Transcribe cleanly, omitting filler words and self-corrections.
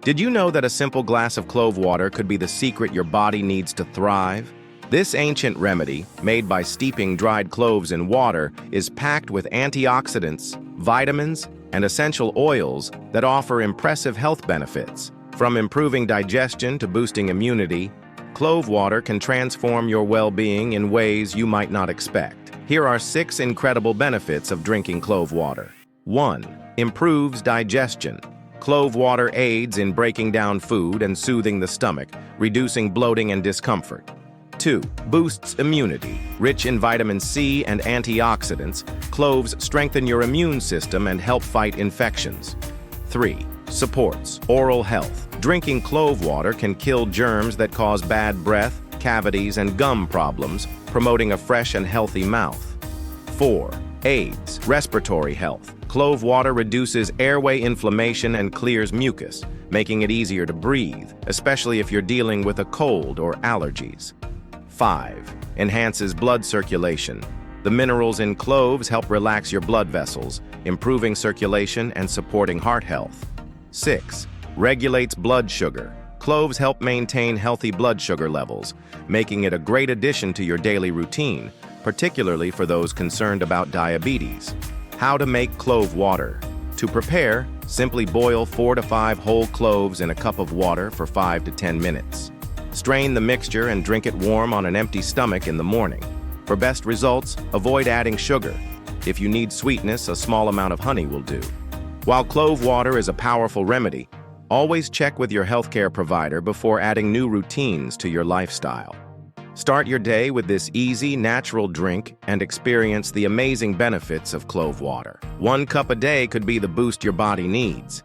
Did you know that a simple glass of clove water could be the secret your body needs to thrive? This ancient remedy, made by steeping dried cloves in water, is packed with antioxidants, vitamins, and essential oils that offer impressive health benefits. From improving digestion to boosting immunity, clove water can transform your well-being in ways you might not expect. Here are 6 incredible benefits of drinking clove water. 1. Improves digestion. Clove water aids in breaking down food and soothing the stomach, reducing bloating and discomfort. 2. Boosts immunity. Rich in vitamin C and antioxidants, cloves strengthen your immune system and help fight infections. 3. Supports oral health. Drinking clove water can kill germs that cause bad breath, cavities, and gum problems, promoting a fresh and healthy mouth. 4. Aids respiratory health. Clove water reduces airway inflammation and clears mucus, making it easier to breathe, especially if you're dealing with a cold or allergies. 5. Enhances blood circulation. The minerals in cloves help relax your blood vessels, improving circulation and supporting heart health. 6. Regulates blood sugar. Cloves help maintain healthy blood sugar levels, making it a great addition to your daily routine, particularly for those concerned about diabetes. How to make clove water. To prepare, simply boil 4 to 5 whole cloves in a cup of water for 5 to 10 minutes. Strain the mixture and drink it warm on an empty stomach in the morning. For best results, avoid adding sugar. If you need sweetness, a small amount of honey will do. While clove water is a powerful remedy, always check with your healthcare provider before adding new routines to your lifestyle. Start your day with this easy, natural drink and experience the amazing benefits of clove water. 1 cup a day could be the boost your body needs.